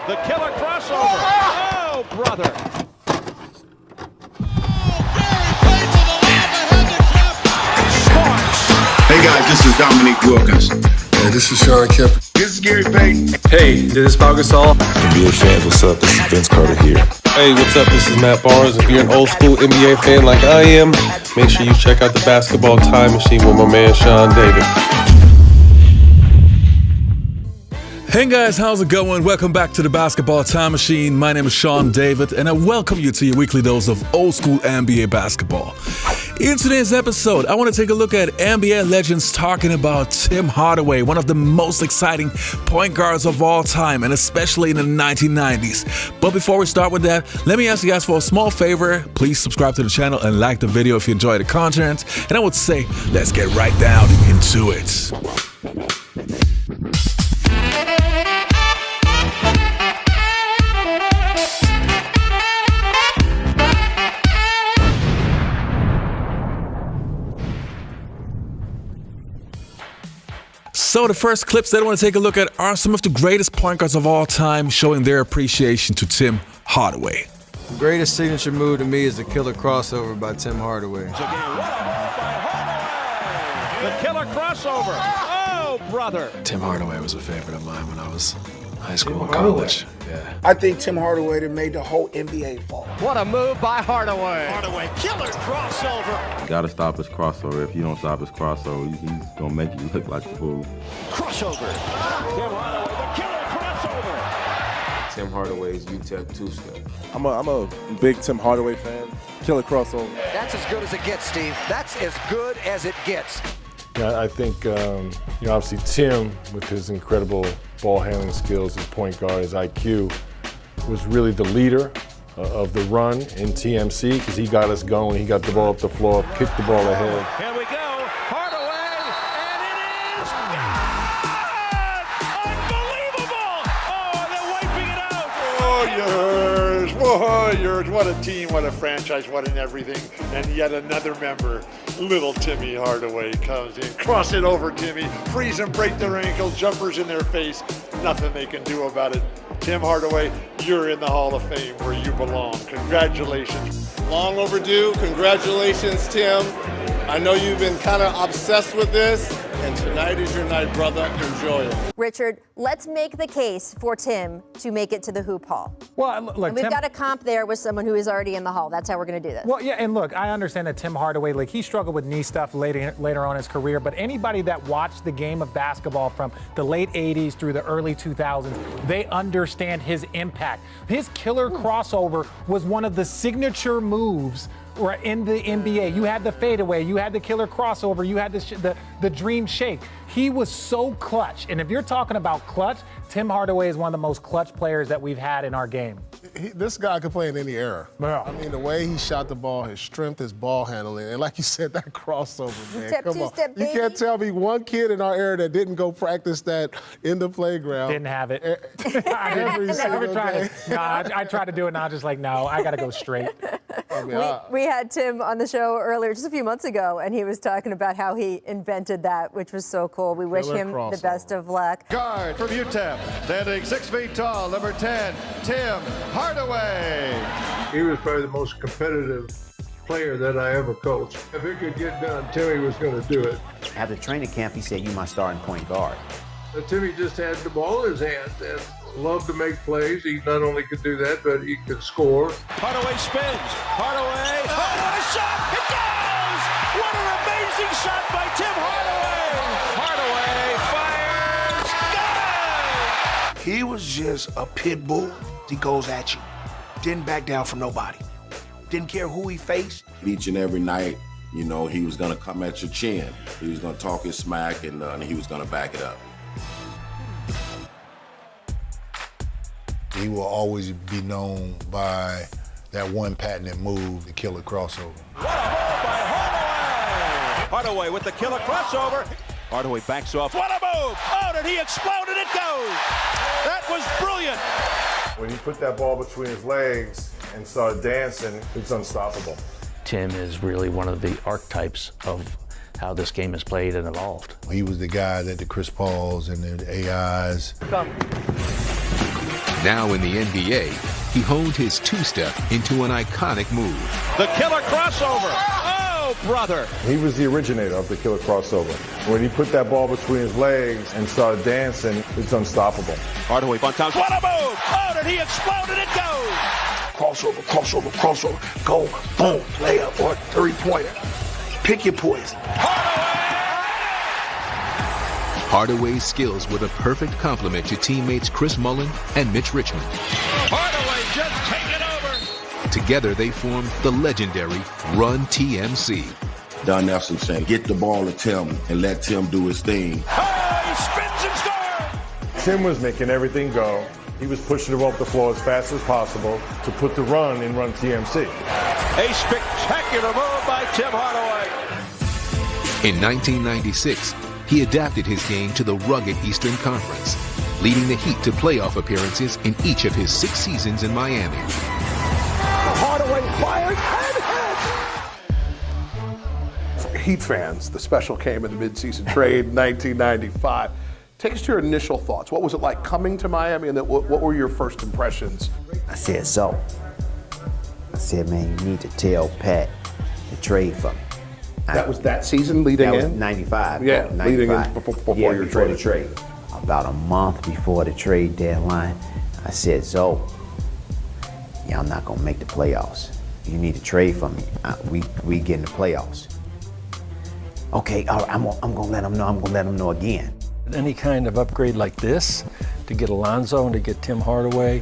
The killer crossover. Oh, brother. Hey guys, this is Dominique Wilkins. Hey, this is Sean Kemp. This is Gary Payton. Hey, this is Pau Gasol. NBA fans, what's up? This is Vince Carter here. Hey, what's up? This is Matt Barnes. If you're an old school NBA fan like I am, make sure you check out the Basketball Time Machine with my man Sean David. Hey guys, how's it going? Welcome back to the Basketball Time Machine. My name is Sean David, and I welcome you to your weekly dose of old school NBA basketball. In today's episode, I want to take a look at NBA legends talking about Tim Hardaway, one of the most exciting point guards of all time, and especially in the 1990s. But before we start with that, let me ask you guys for a small favor. Please subscribe to the channel and like the video if you enjoy the content. And I would say, let's get right down into it. So the first clips that I want to take a look at are some of the greatest point guards of all time, showing their appreciation to Tim Hardaway. The greatest signature move to me is the killer crossover by Tim Hardaway. The killer crossover. Oh, brother. Tim Hardaway was a favorite of mine when I was high school and college. Yeah. I think Tim Hardaway that made the whole NBA fall. What a move by Hardaway. Hardaway, killer crossover. You gotta stop his crossover. If you don't stop his crossover, he's gonna make you look like a fool. Crossover. Tim Hardaway, the killer crossover. Tim Hardaway's UTEP two-step. I'm a big Tim Hardaway fan. Killer crossover. That's as good as it gets, Steve. That's as good as it gets. Yeah, I think, obviously Tim, with his incredible ball handling skills, his point guard, his IQ, was really the leader of the run in TMC because he got us going. He got the ball up the floor, kicked the ball ahead. Here we go. Hardaway, and it is unbelievable. Oh, they're wiping it out. Warriors, what a team, what a franchise, what an everything. And yet another member, little Timmy Hardaway, comes in. Cross it over, Timmy. Freeze them, break their ankles, jumpers in their face. Nothing they can do about it. Tim Hardaway, you're in the Hall of Fame where you belong. Congratulations. Long overdue. Congratulations, Tim. I know you've been kind of obsessed with this, and tonight is your night, brother. Enjoy it. Richard, let's make the case for Tim to make it to the Hoop Hall. Well, look, and we've got a comp there with someone who is already in the Hall. That's how we're going to do this. Well, yeah, and look, I understand that Tim Hardaway, like, he struggled with knee stuff later on in his career, but anybody that watched the game of basketball from the late 80s through the early 2000s, they understand his impact. His killer crossover was one of the signature moves in the NBA. You had the fadeaway, you had the killer crossover, you had the dream shake. He was so clutch. And if you're talking about clutch, Tim Hardaway is one of the most clutch players that we've had in our game. This guy could play in any era. Yeah. I mean, the way he shot the ball, his strength, his ball handling, and like you said, that crossover, man. Step, Come on. step, you can't tell me one kid in our era that didn't go practice that in the playground. Didn't have it. I tried to do it, and I was just like, no, I got to go straight. I mean, we had Tim on the show earlier, just a few months ago, and he was talking about how he invented that, which was so cool. We wish him the best of luck. Guard from UTEP, standing 6 feet tall, number 10, Tim Hardaway. He was probably the most competitive player that I ever coached. If it could get done, Timmy was going to do it. After training camp, he said, "You my starting point guard." Timmy just had the ball in his hands and loved to make plays. He not only could do that, but he could score. Hardaway spins. Hardaway. Oh, what a shot! It goes! What an amazing shot by Tim Hardaway! Hardaway fires. Good! He was just a pit bull. He goes at you. Didn't back down from nobody. Didn't care who he faced. Each and every night, you know, he was going to come at your chin. He was going to talk his smack, and he was going to back it up. He will always be known by that one patented move, the killer crossover. What a move by Hardaway! Hardaway with the killer crossover. Hardaway backs off. What a move! Oh, did he explode and it goes! That was brilliant! When he put that ball between his legs and started dancing, it's unstoppable. Tim is really one of the archetypes of how this game is played and evolved. He was the guy that the Chris Pauls and the AIs. Now in the NBA, he honed his two-step into an iconic move. The killer crossover. Oh, brother. He was the originator of the killer crossover. When he put that ball between his legs and started dancing, it's unstoppable. Hardaway, fun times. What a move! Oh, did he explode and it goes! Crossover, crossover, crossover. Go, boom, layup or three-pointer. Pick your poison. Hardaway's skills were the perfect complement to teammates Chris Mullin and Mitch Richmond. Hardaway just taking over. Together they formed the legendary Run TMC. Don Nelson saying, get the ball to Tim and let Tim do his thing. Oh, he spins and scores! Tim was making everything go. He was pushing the ball up the floor as fast as possible to put the run in Run TMC. A spectacular move by Tim Hardaway. In 1996, he adapted his game to the rugged Eastern Conference, leading the Heat to playoff appearances in each of his 6 seasons in Miami. Hardaway fires and hits! For Heat fans, the special came in the midseason trade 1995. Take us to your initial thoughts. What was it like coming to Miami, and then what were your first impressions? I said, I said, man, you need to tell Pat to trade for me. That was that season leading in? That was 95. Yeah, 95. leading in before your the trade. About a month before the trade deadline, I said, y'all not gonna make the playoffs. You need to trade for me. We get in the playoffs. Okay, all right, I'm gonna let them know. I'm gonna let them know again. Any kind of upgrade like this, to get Alonzo and to get Tim Hardaway,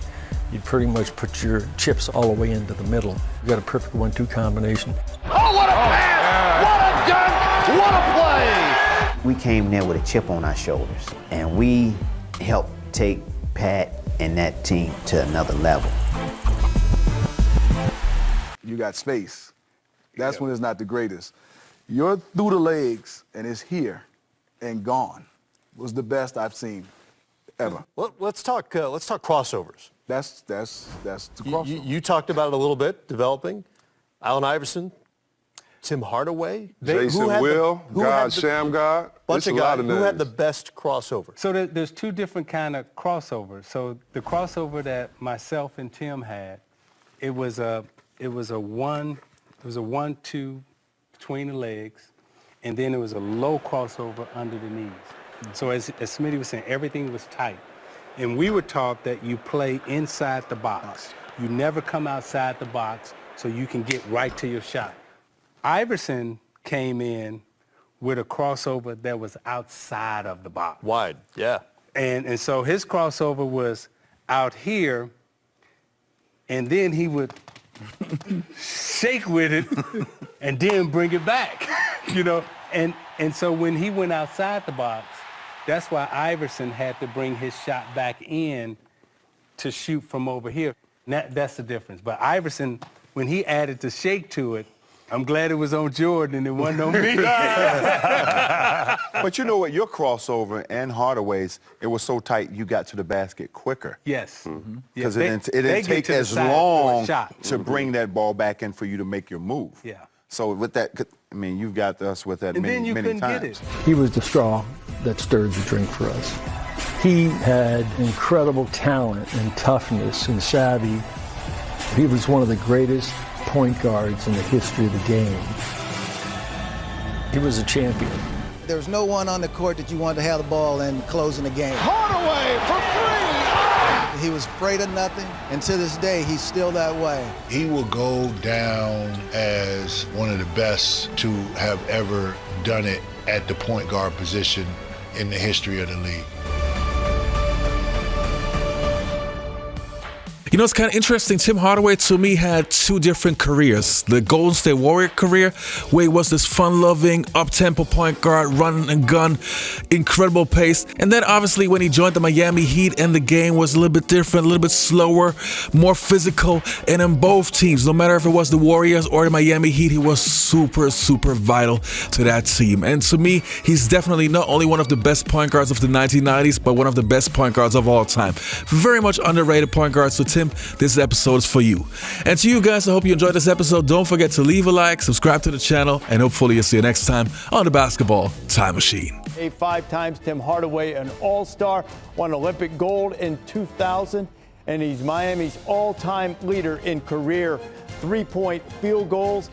you pretty much put your chips all the way into the middle. You got a perfect 1-2 combination. Oh, what a pass! What a dunk! What a play! We came there with a chip on our shoulders, and we helped take Pat and that team to another level. You got space. That's when it's not the greatest. You're through the legs, and it's here and gone. Was the best I've seen ever. Let's talk crossovers. That's the crossover. You talked about it a little bit, developing. Allen Iverson, Tim Hardaway, Jason Will, God, Sham God. Bunch of guys. Who had the best crossover? So there's two different kind of crossovers. So the crossover that myself and Tim had, it was a 1-2 between the legs, and then it was a low crossover under the knees. So as Smitty was saying, everything was tight. And we were taught that you play inside the box. You never come outside the box so you can get right to your shot. Iverson came in with a crossover that was outside of the box. Wide, yeah. And so his crossover was out here, and then he would shake with it and then bring it back, And so when he went outside the box, that's why Iverson had to bring his shot back in to shoot from over here. That's the difference. But Iverson, when he added the shake to it, I'm glad it was on Jordan and it wasn't on me. But you know what? Your crossover and Hardaway's, it was so tight you got to the basket quicker. Yes. Because it didn't take as long to bring that ball back in for you to make your move. Yeah. So with that, you've got us with that many times. Get it. He was the straw that stirred the drink for us. He had incredible talent and toughness and savvy. He was one of the greatest point guards in the history of the game. He was a champion. There was no one on the court that you wanted to have the ball in closing the game. Hardaway for 3! He was afraid of nothing, and to this day, he's still that way. He will go down as one of the best to have ever done it at the point guard position in the history of the league. You know, it's kind of interesting. Tim Hardaway, to me, had two different careers. The Golden State Warrior career, where he was this fun-loving, up-tempo point guard, run and gun, incredible pace. And then, obviously, when he joined the Miami Heat, and the game was a little bit different, a little bit slower, more physical. And in both teams, no matter if it was the Warriors or the Miami Heat, he was super, super vital to that team. And to me, he's definitely not only one of the best point guards of the 1990s, but one of the best point guards of all time. Very much underrated point guard. So, Tim, this episode is for you. And to you guys, I hope you enjoyed this episode. Don't forget to leave a like, subscribe to the channel, and hopefully you'll see you next time on the Basketball Time Machine. 5 times Tim Hardaway, an all-star, won Olympic gold in 2000. and he's Miami's all-time leader in career three-point field goals.